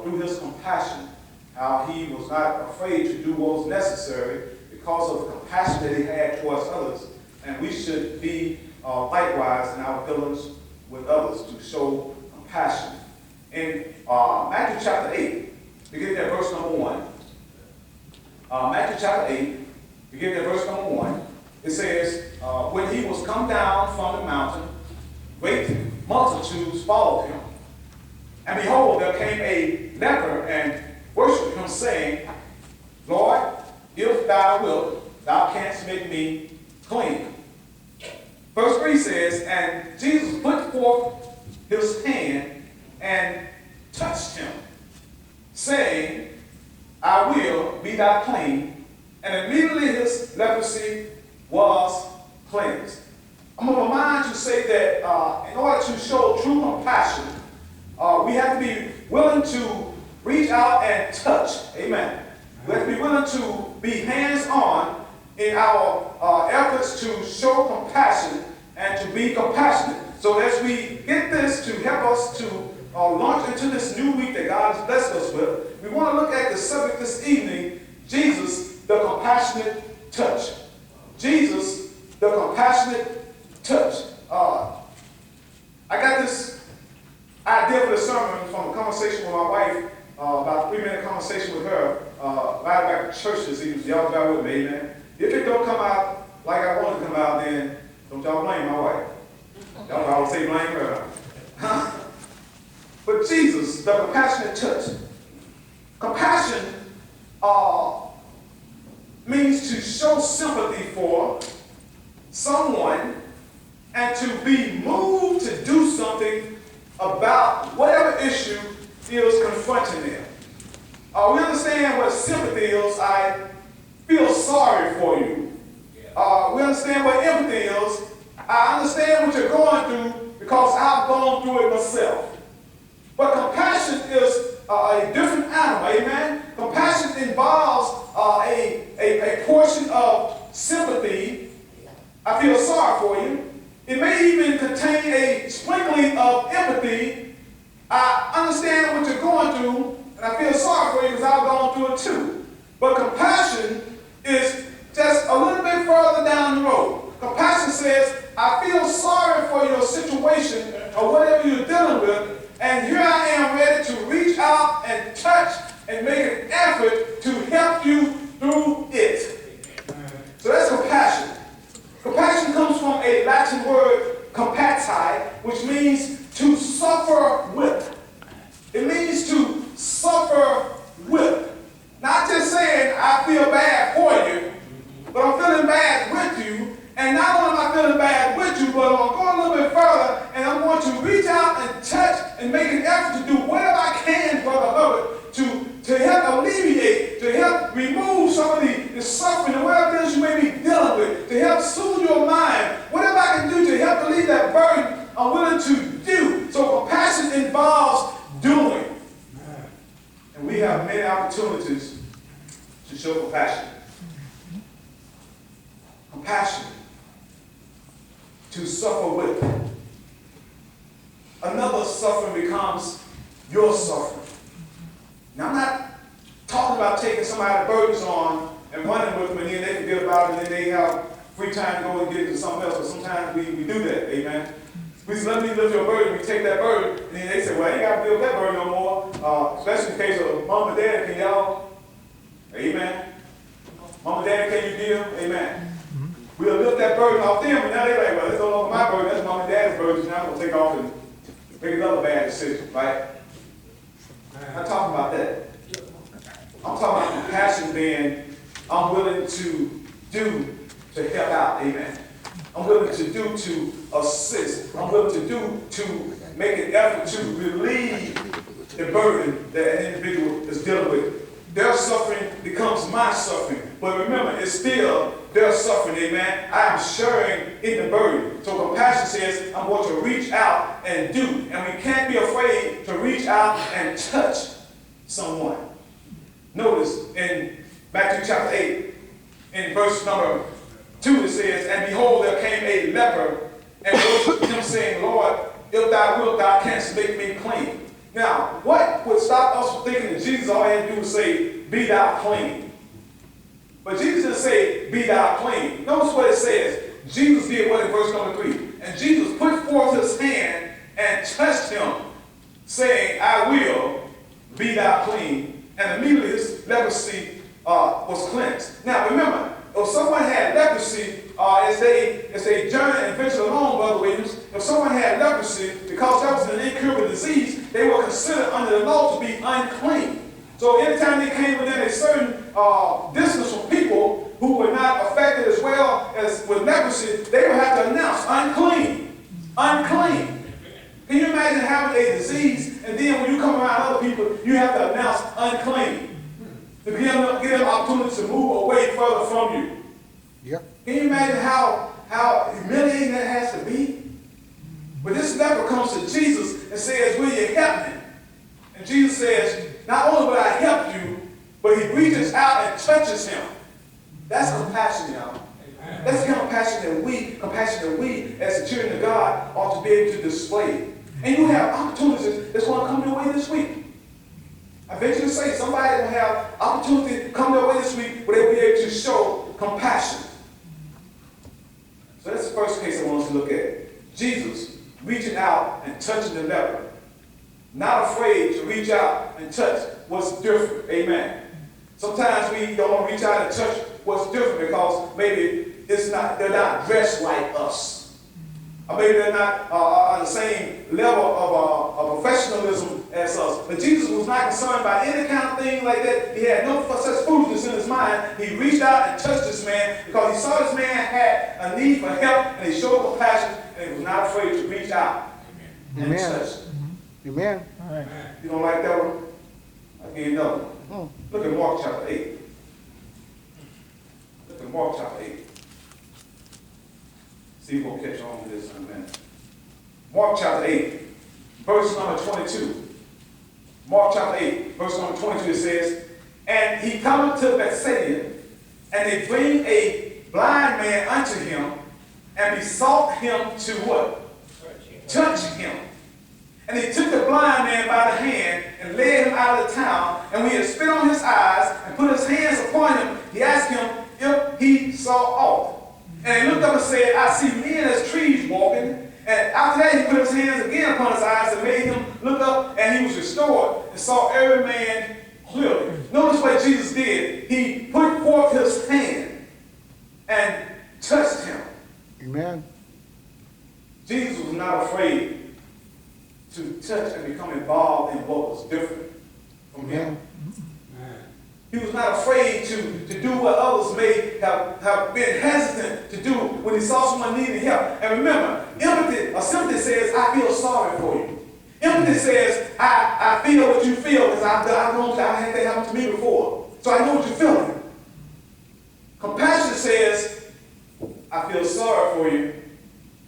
through his compassion, how he was not afraid to do what was necessary because of the compassion that he had towards others. And we should be likewise in our dealings with others to show compassion. In Matthew chapter 8, beginning at verse number 1. Matthew chapter 8, beginning at verse number 1, it says, when he was come down from the mountain, great multitudes followed him. And behold, there came a leper and worshipped him, saying, Lord, if thou wilt, thou canst make me clean. Verse 3 says, and Jesus put forth his hand and touched him, saying, I will, be thou clean. And immediately his leprosy was cleansed. I'm going to remind you to say that in order to show true compassion, we have to be willing to reach out and touch. Amen. We have to be willing to be hands-on in our efforts to show compassion and to be compassionate. So as we get this to help us to launch into this new week that God has blessed us with, we want to look at the subject this evening, Jesus, the compassionate touch. Jesus, the compassionate touch. I got this idea for the sermon from a conversation with my wife, about a 3-minute conversation with her, right back to church this evening. Y'all got with me, amen. If it don't come out like I want it to come out, then don't y'all blame my wife. Y'all always say blame her. But Jesus, the compassionate touch. Compassion means to show sympathy for someone and to be moved to do something about whatever issue is confronting them. We understand what sympathy is. I feel sorry for you. We understand what empathy is. I understand what you're going through because I've gone through it myself. But compassion is a different animal, amen? Compassion involves a portion of sympathy. I feel sorry for you. It may even contain a sprinkling of empathy. I understand what you're going through, and I feel sorry for you because I've gone through it too. But compassion is just a little bit further down the road. Compassion says, I feel sorry for your situation or whatever you're dealing with, and here I am ready to reach out and touch and make an effort to help you through it. So that's compassion. Compassion comes from a Latin word, compati, which means to suffer with. It means to suffer with. Not just saying, I feel bad for you, but I'm feeling bad with you. And not only am I feeling bad with you, but I'm going a little bit further, and I'm going to reach out and touch and make an effort to do whatever I can, Brother Hubbard, to help alleviate, to help remove some of the suffering and whatever it is you may be dealing with, to help soothe your mind. Whatever I can do to help relieve that burden, I'm willing to do. So compassion involves doing. And we have many opportunities to show compassion. Compassion. To suffer with. Another suffering becomes your suffering. Now, I'm not talking about taking somebody's burdens on and running with them, and then they forget about it, and then they have free time to go and get into something else. But sometimes we do that, amen. We say, let me lift your burden. We take that burden, and then they say, well, I ain't got to lift that burden no more. Especially in the case of mom and dad, can y'all? Amen. Mom and dad, can you give? Amen. We'll lift that burden off them, and now they're like, well, it's no longer my burden. That's mom and dad's burden. Now I'm going to take off and make another bad decision, right? I'm not talking about that. I'm talking about compassion being, I'm willing to do to help out, amen. I'm willing to do to assist. I'm willing to do to make an effort to relieve the burden that an individual is dealing with. Their suffering becomes my suffering. But remember, it's still their suffering, amen. I am sharing in the burden. So compassion says, I'm going to reach out and do. And we can't be afraid to reach out and touch someone. Notice in Matthew chapter 8, in verse number 2, it says, and behold, there came a leper and worshipped him, saying, Lord, if thou wilt, thou canst make me clean. Now, what would stop us from thinking that Jesus all he had to do was say, be thou clean? But Jesus didn't say, be thou clean. Notice what it says. Jesus did what in verse number 3? And Jesus put forth his hand and touched him, saying, I will, be thou clean. And immediately his leprosy was cleansed. Now remember, if someone had leprosy, as they journeyed and ventured along, Brother Williams, if someone had leprosy, because that was an incurable disease, they were considered under the law to be unclean. So anytime they came within a certain distance from people who were not affected as well as with leprosy, they would have to announce, unclean, unclean. Can you imagine having a disease, and then when you come around other people, you have to announce unclean, to give them an opportunity to move away further from you? Yep. Can you imagine how humiliating that has to be? But this leper comes to Jesus and says, will you help me? And Jesus says, not only will I help you, but he reaches out and touches him. That's compassion, y'all. That's the kind of compassion that we as the children of God ought to be able to display. And you have opportunities that's going to come your way this week. I venture to say somebody will have opportunity to come their way this week where they'll be able to show compassion. So that's the first case I want us to look at. Jesus reaching out and touching the leper. Not afraid to reach out and touch what's different. Amen. Sometimes we don't want to reach out and touch what's different because maybe they're not dressed like us. Or maybe they're not on the same level of professionalism as us. But Jesus was not concerned about any kind of thing like that. He had no such foolishness in his mind. He reached out and touched this man because he saw this man had a need for help, and he showed compassion, and he was not afraid to reach out and touch. Amen. All right. You don't like that one? I'll give you another one. Look at Mark chapter 8. Look at Mark chapter 8. See if we'll catch on to this in a minute. Mark chapter 8, verse number 22. Mark chapter 8, verse number 22, it says, and he cometh to Bethsaida, and they bring a blind man unto him, and besought him to what? Touch him. And he took the blind man by the hand and led him out of the town. And when he had spit on his eyes and put his hands upon him, he asked him if he saw aught. And he looked up and said, I see men as trees walking. And after that, he put his hands again upon his eyes and made him look up, and he was restored and saw every man clearly. Notice what Jesus did. He put forth his hand and touched him. Amen. Jesus was not afraid to touch and become involved in what was different from him. He was not afraid to do what others may have been hesitant to do when he saw someone needing help. And remember, empathy or sympathy says, I feel sorry for you. Empathy says, I feel what you feel because I've had that happen to me before. So I know what you're feeling. Compassion says, I feel sorry for you.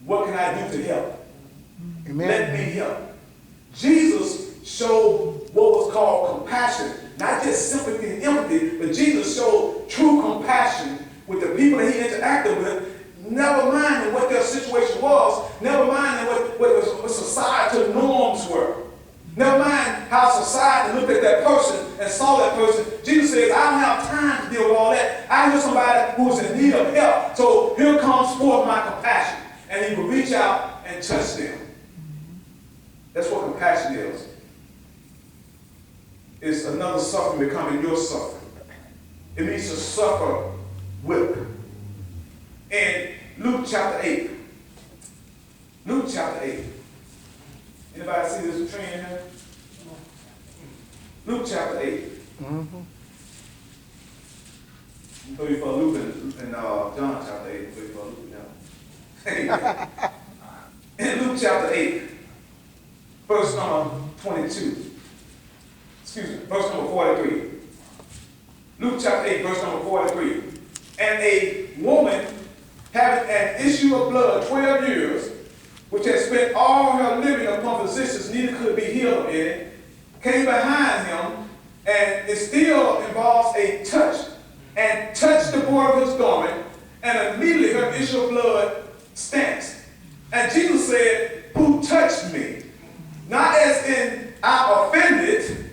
What can I do to help? Amen. Let me help. Jesus showed what was called compassion. Not just sympathy and empathy, but Jesus showed true compassion with the people that he interacted with, never minding what their situation was, never minding what societal norms were. Never mind how society looked at that person and saw that person. Jesus says, I don't have time to deal with all that. I know somebody who's in need of help. So here comes forth my compassion. And he would reach out and touch them. That's what compassion is. It's another suffering becoming your suffering. It means to suffer with. In Luke chapter 8. Luke chapter 8. Anybody see this trend here? Luke chapter 8. Mm-hmm. I'm going for Luke in John chapter 8. I'm for Luke now. In Luke chapter 8, verse number 22. Excuse me, verse number 43. Luke chapter 8, verse number 43. And a woman having an issue of blood 12 years, which had spent all her living upon physicians, neither could be healed of any, came behind him, and it still involves a touch, and touched the border of his garment, and immediately her issue of blood stands. And Jesus said, who touched me? Not as in I'm offended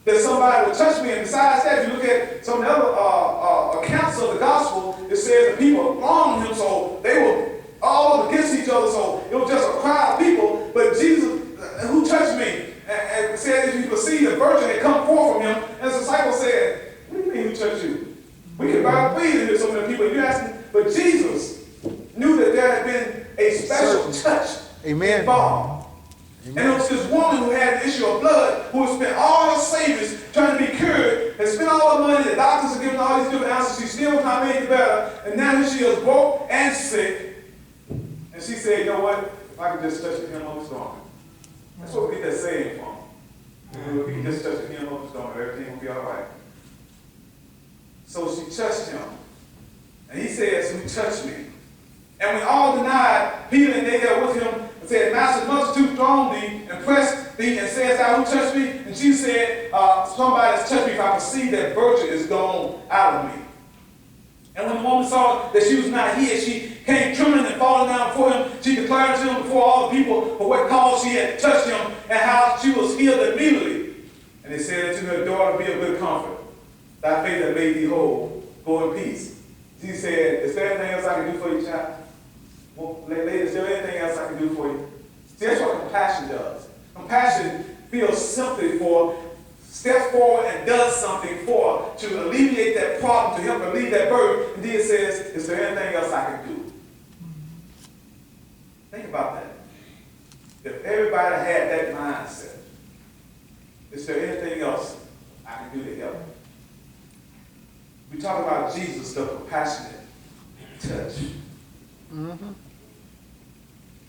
that somebody would touch me. And besides that, if you look at some of the other accounts of the gospel, it says that people thronged him, so they were all up against each other, so it was just a crowd of people. But Jesus, who touched me? And said, if you could see the virgin had come forth from him, and the disciples said, what do you mean who touched you? We can barely breathe in here, so many people. You asking, but Jesus knew that there had been a special touch involved. And it was this woman who had an issue of blood, who had spent all her savings trying to be cured, and spent all her money, the doctors are giving all these different answers, she still was not made better, and now she is broke and sick. And she said, you know what, if I could just touch the hem of his garment. That's where we get that saying from. If we can just touch the hem of his garment, everything will be all right. So she touched him, and he says, who touched me? And when all denied, Peter and they that with him said, Master, multitude thronged thee and pressed thee, and says thou, who touched me? And Jesus said, somebody has touched me, if I can see that virtue is gone out of me. And when the woman saw that she was not healed, she came trembling and falling down before him. She declared to him before all the people for what cause she had touched him, and how she was healed immediately. And they said unto her, daughter, be of good comfort. Thy faith hath made thee whole. Go in peace. Jesus said, is there anything else I can do for you, child? Well, lady, is there anything else I can do for you? See, that's what compassion does. Compassion feels simply for, steps forward and does something for, to alleviate that problem, to help relieve that burden. And then it says, is there anything else I can do? Think about that. If everybody had that mindset, is there anything else I can do to help? We talk about Jesus, the compassionate touch. Mm-hmm.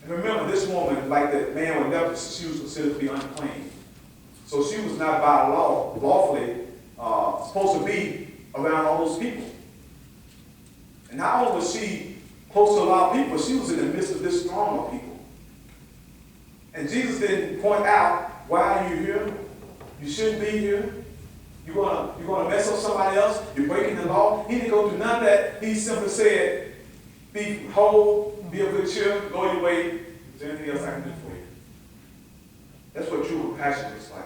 And remember, this woman, like that man with leprosy, she was considered to be unclean. So she was not by law, lawfully supposed to be around all those people. And not only was she close to a lot of people, but she was in the midst of this throng of people. And Jesus didn't point out, why are you here? You shouldn't be here. You're gonna mess up somebody else. You're breaking the law. He didn't go through none of that. He simply said, be whole, be of good cheer, go your way. Is there anything else I can do for you? That's what true compassion looks like.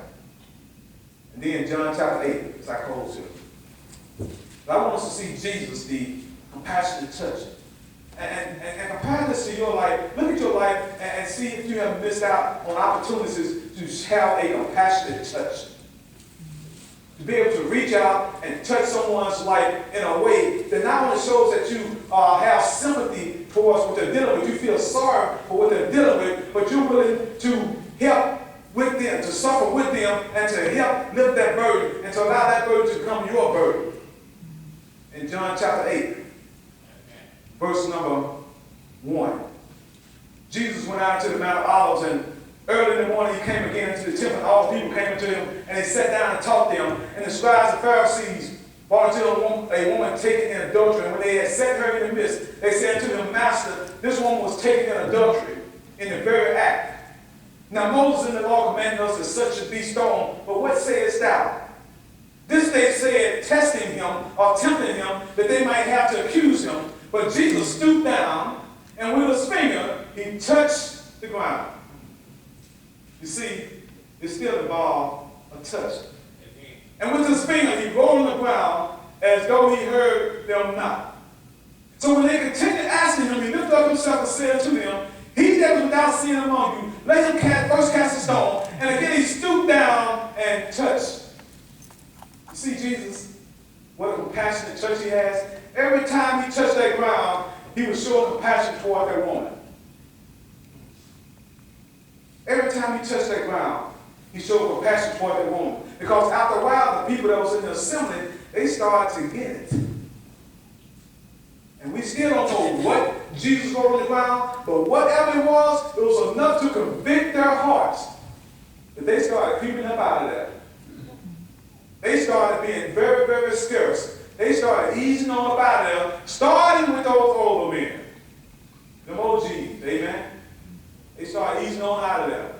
And then John chapter 8, as I close here. I want us to see Jesus, the compassionate touch. And compare this to your life. Look at your life and see if you have missed out on opportunities to have a compassionate touch. To be able to reach out and touch someone's life in a way that not only shows that you have sympathy towards what they're dealing with, you feel sorry for what they're dealing with, but you're willing to help with them, to suffer with them, and to help lift that burden, and to allow that burden to become your burden. In John chapter 8, verse number 1, Jesus went out to the Mount of Olives, and early in the morning, he came again into the temple, and all the people came to him, and they sat down and taught them. And the scribes and Pharisees brought unto him a woman taken in adultery. And when they had set her in the midst, they said unto him, Master, this woman was taken in adultery, in the very act. Now Moses in the law commanded us that such should be stoned, but what sayest thou? This they said, testing him or tempting him, that they might have to accuse him. But Jesus stooped down, and with his finger, he touched the ground. You see, it still involved a touch. And with his finger, he rolled on the ground as though he heard them not. So when they continued asking him, he lifted up himself and said to them, he that was without sin among you, let him first cast a stone. And again he stooped down and touched. You see, Jesus, what a compassionate touch he has. Every time he touched that ground, he was showing compassion toward that woman. Every time he touched that ground, he showed compassion toward that woman. Because after a while, the people that was in the assembly, they started to get it. And we still don't know what Jesus wrote on the ground, but whatever it was enough to convict their hearts that they started creeping up out of there. They started being very, very scarce. They started easing on up out of there, starting with those older men. Them OGs, amen? They started easing on out of there.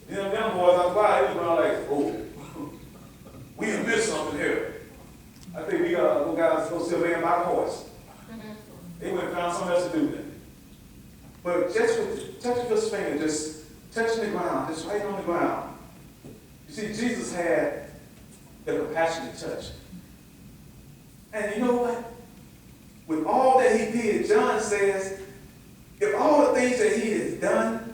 Them boys, I was glad they was going like, oh, we done missed something here. I think we got to go sit there by the horse. They went and found something else to do then. But just with touching his finger, just touching the ground, just right on the ground, You see, Jesus had the compassionate touch. And you know what? With all that he did, John says, if all the things that he has done,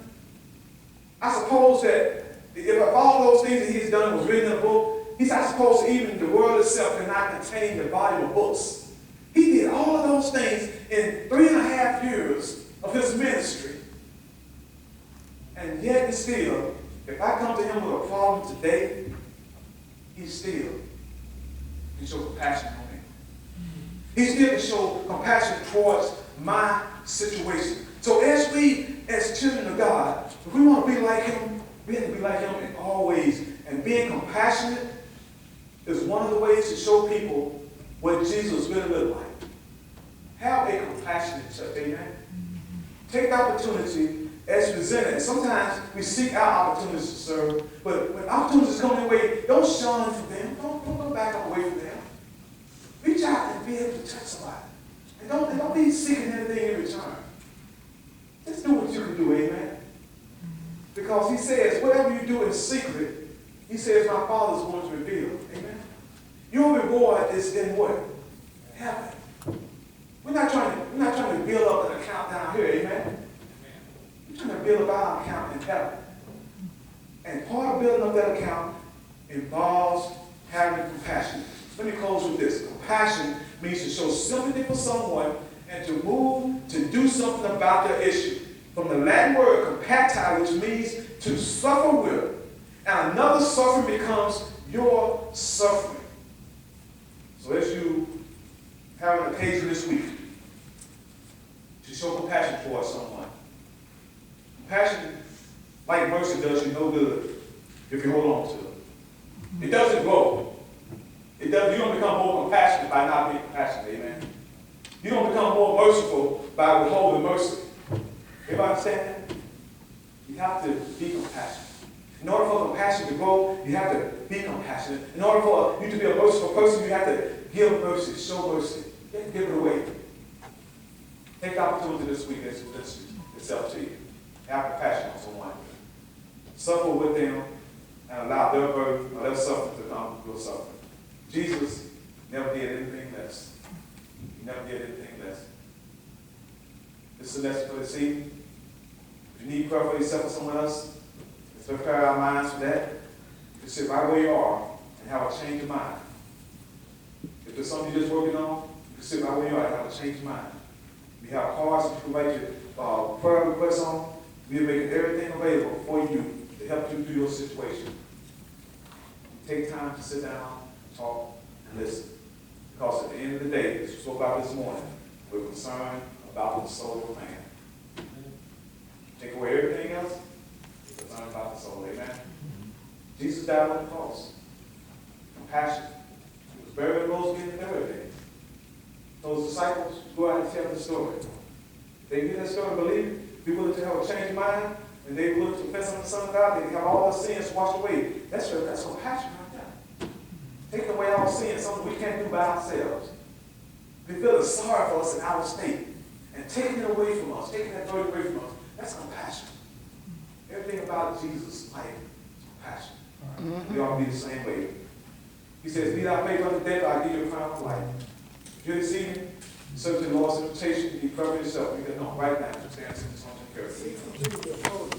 I suppose that if all those things that he has done was written in a book, I suppose even the world itself cannot contain the volume of books. He did all of those things in 3.5 years of his ministry. And yet and still, if I come to him with a problem today, he still can show compassion on me. He still can show compassion towards my situation. So as we, as children of God, if we want to be like him, we have to be like him in all ways. And being compassionate is one of the ways to show people what Jesus really looked like. Have a compassionate touch, amen? Take the opportunity as presented. And sometimes we seek out opportunities to serve, but when opportunities come your way, don't shun from them. Don't back up away from them. Reach out and be able to touch somebody. And don't be seeking anything in return. Just do what you can do, amen? Because he says, whatever you do in secret, he says, my Father is going to reveal. Amen? Your reward is in what? Heaven. We're not trying to build up an account down here, amen? We're trying to build up our account in heaven. And part of building up that account involves having compassion. Let me close with this. Compassion means to show sympathy for someone and to move to do something about their issue. From the Latin word compati, which means to suffer with, and another suffering becomes your suffering. So as you have an occasion this week to show compassion towards someone, compassion, like mercy, does you no good if you hold on to it. It doesn't grow. You don't become more compassionate by not being compassionate, amen? You don't become more merciful by withholding mercy. Everybody understand that? You have to be compassionate. In order for compassion to grow, you have to be compassionate. In order for you to be a merciful person, you have to give mercy, show mercy. You have to give it away. Take the opportunity this week. It's up to you. Have compassion on someone. Suffer with them and allow their burden or their suffering to come your suffering. Jesus never did anything less. He never did anything less. This is a lesson for this evening. If you need prayer for yourself or someone else, let's prepare our minds for that. You can sit right where you are and have a change of mind. If there's something you're just working on, you can sit right where you are and have a change of mind. We have cards that you can write your prayer requests on. We're making everything available for you to help you through your situation. Take time to sit down, talk, and listen. Because at the end of the day, as we spoke about this morning, we're concerned about the soul of man. Take away everything else, we're concerned about the soul. Amen? Jesus died on the cross. Compassion. He was buried and rose again the third day. Those disciples go out and tell the story. They hear that story, believe it, be willing to have a change of mind, and they willing to confess on the Son of God, they have all their sins washed away. That's compassion right there. Taking away our sins, something we can't do by ourselves. They feel sorry for us in our state. And taking it away from us, taking that burden away from us, that's compassion. Everything about Jesus' life is compassion. We ought to be the same way. He says, be thy faith unto death, I'll give you a crown of life. If you're this evening, subject to the Lord's invitation, you cover yourself. You can know right now, stand in this on the